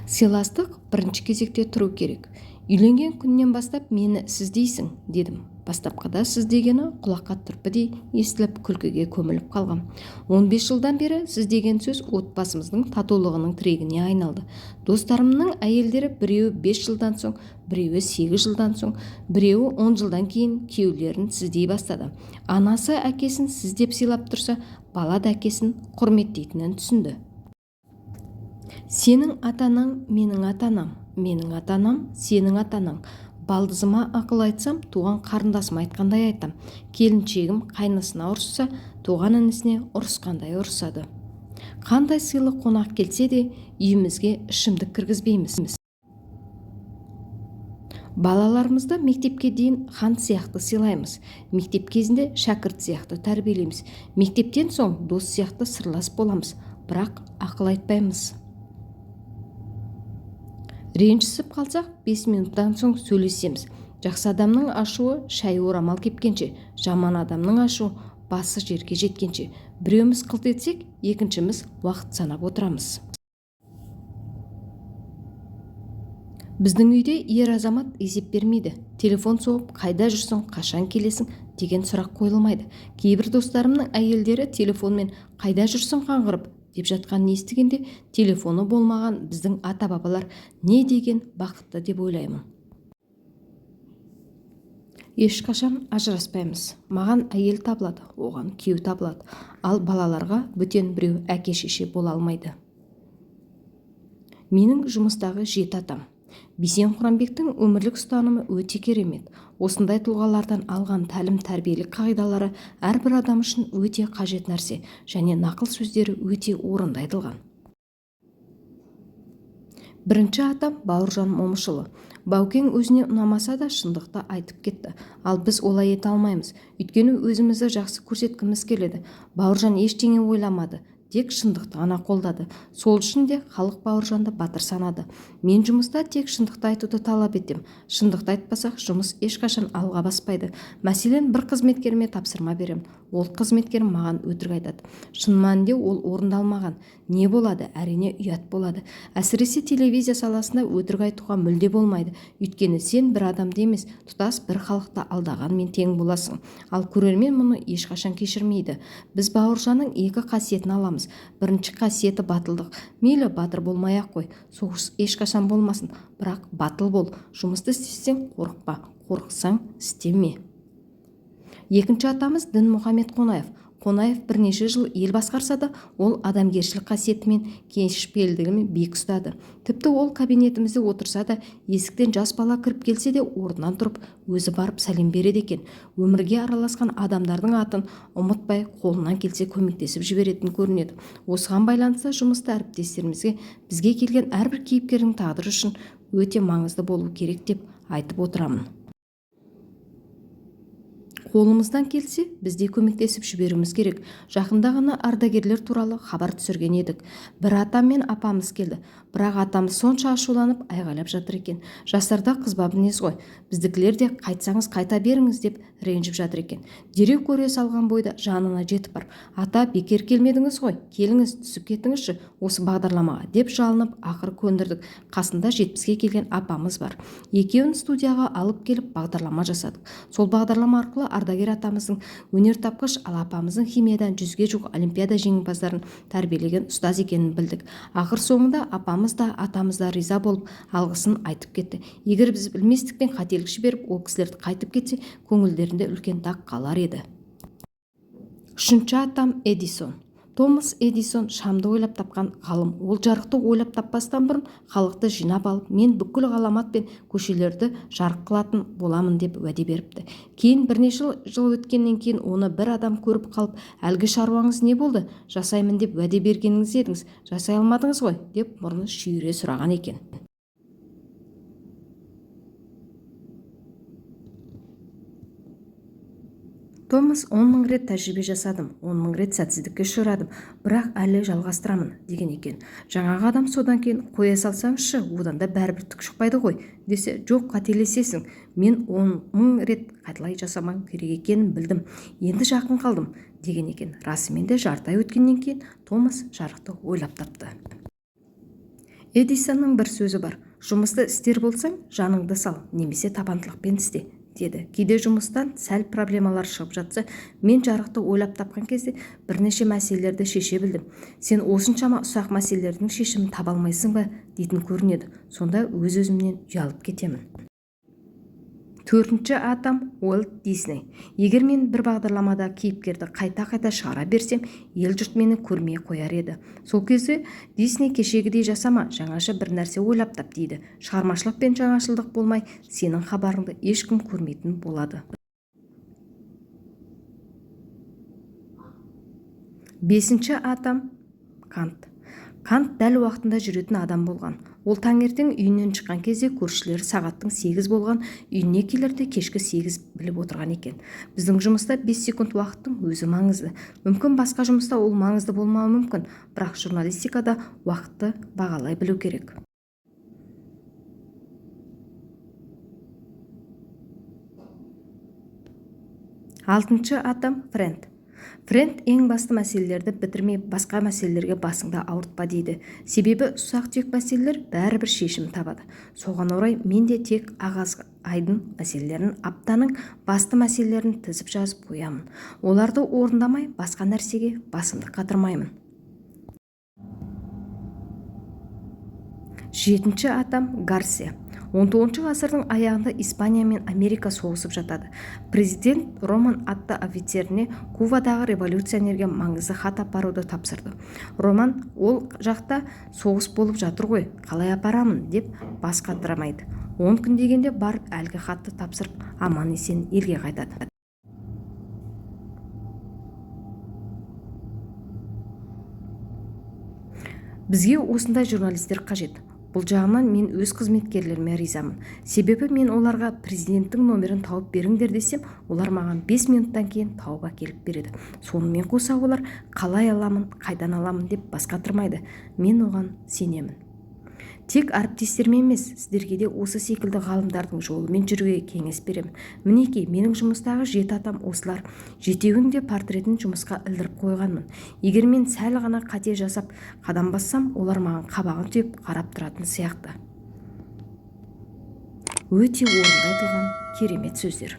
Сыйластық бірінші кезекте тұру керек. Үйленген күннен бастап мені сіз дейсің, дедім. Бастапқыда сіз дегені құлаққа түрпідей естіліп күлкіге көміліп қалғам. 15 жылдан бері сіз деген сөз отбасымыздың татулығының тірегіне айналды. Достарымның әйелдері біреуі 5 жылдан соң, біреуі 8 жылдан соң, біреуі 10 жылдан кейін күйеулерін сіздей бастады. Анасы әкесін сіз деп сыйлап тұрса, бала да әкесін құрметтейтінін түсінді. Сенің атанаң менің атанам, менің атанам сенің атанаң. Балдызыма ақыл айтсам, туған қарындасыма айтқандай айтам. Келіншегім қайнысына ұрысса, туған інісіне ұрысқандай ұрысады. Қандай сыйлы қонақ келсе де, үйімізге ішімдік кіргізбейміз. Балаларымызды мектепке дейін хан сияқты сыйлаймыз. Мектеп кезінде шәкірт сияқты тәрбиелейміз. Мектептен соң дос сияқты сырлас боламыз, бірақ ақыл айтпаймыз. Ренжісіп қалсақ 5 минуттан соң сөйлесеміз. Жақсы адамның ашуы шай орамал кепкенше, жаман адамның ашуы басы жерге жеткенше. Біреуміз қылт етсек, екіншіміз уақыт санап отырамыз. Біздің үйде ер азамат есеп бермейді. Телефон соғып, қайда жүрсің, қашан келесің деген сұрақ қойылмайды. Кейбір достарымның әйелдері телефонмен қайда жүрсің қаңғырып деп жатқанын естігенде, телефоны болмаған біздің ата-бабалар не деген бақытты деп ойлаймын. Ешқашан ажыраспаймыз. Маған әйел табылады, оған күйеу табылады. Ал балаларға бөтен біреу әке-шеше бола алмайды. Менің жұмыстағы 7 атам. Бейсен Құранбектің өмірлік ұстанымы өте керемет. Осындай тұлғалардан алған тәлім-тәрбиелік қағидалары әрбір адам үшін өте қажет нәрсе, және нақыл сөздері өте орынды айтылған. Бірінші атам Бауыржан Момышұлы. Баукең өзіне ұнамаса да шындықты айтып кетті. Ал біз олай ете алмаймыз. Өйткені өзімізді жақсы көрсеткіміз келеді. Бауыржан ештеңе ойламады, тек шындықты ғана қолдады. Сол үшін де халық Бауыржанды батыр санады. Мен жұмыста тек шындықты айтуды талап етем. Шындықты айтпасақ, жұмыс ешқашан алға баспайды. Мәселен, бір қызметкеріме тапсырма берем. Ол қызметкер маған өтірік айтады. Шын мәнінде ол орындалмаған. Не болады? Әрине ұят болады. Әсіресе телевизия саласында өтірік айтуға мүлде болмайды. Өйткені сен бір адамды емес, тұтас бір халықты алдағанмен тең боласың. Ал көрермен мұны ешқашан кешірмейді. Біз Бауыржанның 2 қасиетін аламыз. Бірінші қасиеті батылдық. Мейлі батыр болмай-ақ қой, соғыс ешқашан болмасын, бірақ батыл бол. Жұмысты істесең қорықпа, қорықсаң істеме. Екінші атамыз Дінмұхамед Қонаев. Қонаев бірнеше жыл ел басқарса да, ол адамгершілік қасиетімен, кеңшпелдігімен биік ұстады. Тіпті ол кабинетімізде отырса да, есіктен жас бала кіріп келсе де, орнынан тұрып, өзі барып сәлем береді екен. Өмірге араласқан адамдардың атын ұмытпай, қолынан келсе көмектесіп жіберетін көрінеді. Осыған байланысты жұмыста әріптестерімізге бізге келген әрбір кейіпкердің тағдыры үшін өте маңызды болу керек деп айтып отырамын. Қолымыздан келсе, бізде көмектесіп жіберуіміз керек. Жақында ғана ардагерлер туралы хабар түсірген едік. Бір атам мен апамыз келді. Бірақ атамыз сонша ашуланып айғайлап жатыр екен. Жастарда қызба мінез ғой. Біздікілер де қайтсаңыз қайта беріңіз деп ренжіп жатыр екен. Дереу көре салған бойда жанына жетіп бар. Ата, бекер келмедіңіз ғой, келіңіз, түсіп кетіңізші осы бағдарламаға деп жалынып ақыр көндірдік. Қасында 70-ге келген апамыз бар. Екеуін студияға алып келіп бағдарлама жасадық. Сол бағдарлама арқылы ардагер атамыздың өнертапқыш, ал апамыздың химиядан 100-ге жуық олимпиада жеңімпаздарын тәрбиелеген ұстаз екенін білдік. Ақыр соңында апамыз да атамыз да риза болып алғысын айтып кетті. Егер біз білместікпен қателік жіберіп, ол кісілерді қайтып кетсе, көңілдерінде үлкен дақ қалар еді. Үшінші атам Эдисон. Томас Эдисон шамды ойлап тапқан ғалым. Ол жарықты ойлап таппастан бұрын халықты жинап алып, мен бүкіл ғаламат пен көшелерді жарық қылатын боламын деп уәде беріпті. Кейін бірнеше жыл өткеннен кейін оны бір адам көріп қалып, әлгі шаруаңыз не болды? Жасаймын деп уәде бергеніңіз едіңіз, жасай алмадыңыз ғой деп мұрны шүйіре сұраған екен. Томас 10 000 рет тәжірибе жасадым, 10 000 рет сәтсіздікке ұшырадым, бірақ әлі жалғастырамын деген екен. Жаңағы адам содан кейін қоя салсаңызшы, одан да бәрібір түк шықпайды ғой десе, жоқ, қателесесің, мен 10 000 рет қайталай жасамам керек екенін білдім, енді жақын қалдым деген екен. Расымен де жарты ай өткеннен кейін Томас жарықты ойлап тапты. Эдисонның бір сөзі бар: жұмысты істер болсаң, жаныңды сал, немесе табандылықпен істе, деді. Кейде жұмыстан сәл проблемалар шығып жатса, мен жарықты ойлап тапқан кезде бірнеше мәселелерді шеше білдім. Сен осыншама ұсақ мәселелердің шешімін таба алмайсың ба дейтін көрінеді. Сонда өз-өзімнен ұялып кетемін. Төртінші атам Уолт Дисней. Егер мен бір бағдарламада кейіпкерді қайта-қайта шығара берсем, ел-жұрт мені көрмей қояр еді. Сол кезде Дисней кешегідей жасама, жаңаша бір нәрсе ойлап тап дейді. Шығармашылық пен жаңашылдық болмай, сенің хабарыңды ешкім көрмейтін болады. Бесінші атам Кант. Кант дәл уақытында жүретін адам болған. Ол таңертең үйінен шыққан кезде көршілері сағаттың 8 болған, үйіне келерде кешкі 8 біліп отырған екен. Біздің жұмыста 5 секунд уақыттың өзі маңызды. Мүмкін басқа жұмыста ол маңызды болмауы мүмкін, бірақ журналистикада уақытты бағалай білу керек. Алтыншы атам Френд. Френд ең басты мәселелерді бітірмей, басқа мәселелерге басыңды ауыртпа дейді. Себебі ұсақ-түйек мәселелер бәрібір шешім табады. Соған орай мен де тек айдың мәселелерін, аптаның басты мәселелерін тізіп жазып қоямын. Оларды орындамай, басқа нәрсеге басымды қатырмаймын. Жетінші атам Гарсия. 19 ғасырдың аяғында Испания мен Америка соғысып жатады. Президент Роман атты офицеріне Кубадағы революционерге маңызды хат апаруды тапсырды. Роман ол жақта соғыс болып жатыр ғой, қалай апарамын деп бас қатырамайды. 10 күн дегенде барып әлгі хатты тапсырып, аман-есен елге қайтады. Бізге осындай журналистер қажет. Бұл жағынан мен өз қызметкерлеріме ризамын. Себебі мен оларға президенттің номерін тауып беріңдер десем, олар маған 5 минуттан кейін тауып әкеліп береді. Сонымен қоса олар қалай аламын, қайдан аламын деп бас қатырмайды. Мен оған сенемін. Тек әріптестеріме емес, сіздерге де осы секілді ғалымдардың жолымен жүруге кеңес беремін. Мінекей, менің жұмыстағы 7 атам осылар. 7-еуінің де портретін жұмысқа ілдіріп қойғанмын. Егер мен сәл ғана қате жасап қадам бассам, олар маған қабағын түйіп қарап тұратын сияқты. Өте орынды айтылған керемет сөздер.